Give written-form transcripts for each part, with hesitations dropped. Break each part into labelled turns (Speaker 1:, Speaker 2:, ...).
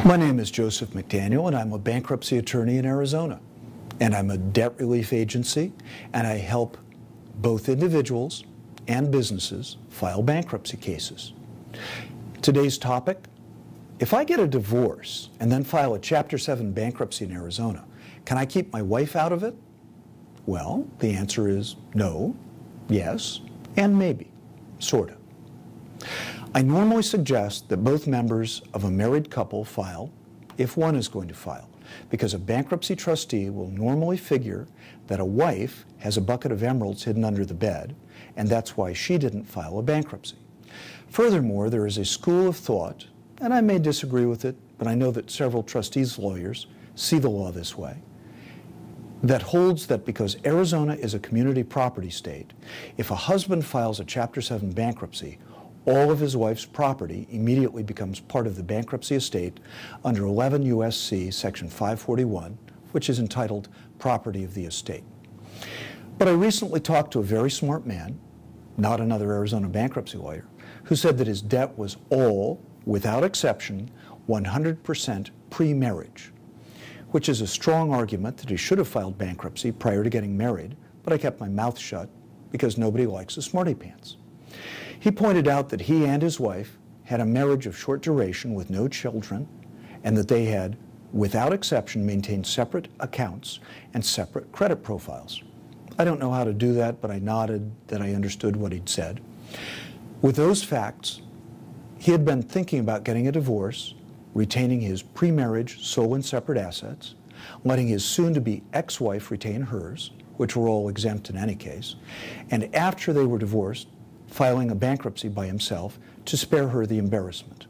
Speaker 1: My name is Joseph McDaniel, and I'm a bankruptcy attorney in Arizona. And I'm a debt relief agency, and I help both individuals and businesses file bankruptcy cases. Today's topic: if I get a divorce and then file a Chapter 7 bankruptcy in Arizona, can I keep my wife out of it? Well, the answer is no, yes, and maybe, sorta. I normally suggest that both members of a married couple file if one is going to file, because a bankruptcy trustee will normally figure that a wife has a bucket of emeralds hidden under the bed, and that's why she didn't file a bankruptcy. Furthermore, there is a school of thought, and I may disagree with it, but I know that several trustees' lawyers see the law this way, that holds that because Arizona is a community property state, if a husband files a Chapter 7 bankruptcy, all of his wife's property immediately becomes part of the bankruptcy estate under 11 U.S.C. Section 541, which is entitled Property of the Estate. But I recently talked to a very smart man, not another Arizona bankruptcy lawyer, who said that his debt was all, without exception, 100% pre-marriage, which is a strong argument that he should have filed bankruptcy prior to getting married, but I kept my mouth shut because nobody likes a smarty pants. He pointed out that he and his wife had a marriage of short duration with no children, and that they had, without exception, maintained separate accounts and separate credit profiles. I don't know how to do that, but I nodded that I understood what he'd said. With those facts, he had been thinking about getting a divorce, retaining his pre-marriage sole and separate assets, letting his soon-to-be ex-wife retain hers, which were all exempt in any case, and after they were divorced, filing a bankruptcy by himself to spare her the embarrassment.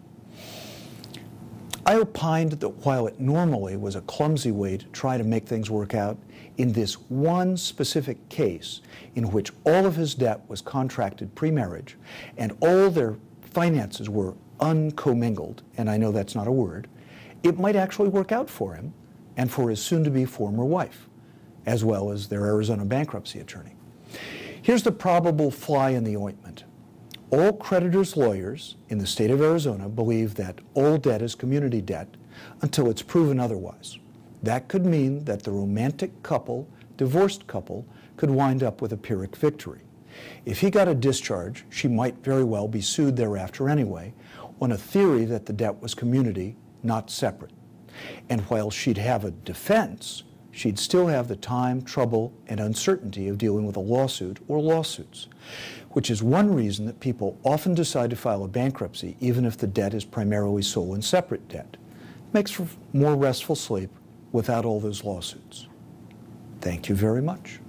Speaker 1: I opined that while it normally was a clumsy way to try to make things work out, in this one specific case in which all of his debt was contracted pre-marriage and all their finances were uncommingled, and I know that's not a word, it might actually work out for him and for his soon-to-be former wife, as well as their Arizona bankruptcy attorney. Here's the probable fly in the ointment. All creditors' lawyers in the state of Arizona believe that all debt is community debt until it's proven otherwise. That could mean that the romantic couple, divorced couple, could wind up with a Pyrrhic victory. If he got a discharge, she might very well be sued thereafter anyway, on a theory that the debt was community, not separate. And while she'd have a defense, she'd still have the time, trouble, and uncertainty of dealing with a lawsuit or lawsuits, which is one reason that people often decide to file a bankruptcy even if the debt is primarily sole and separate debt. Makes for more restful sleep without all those lawsuits. Thank you very much.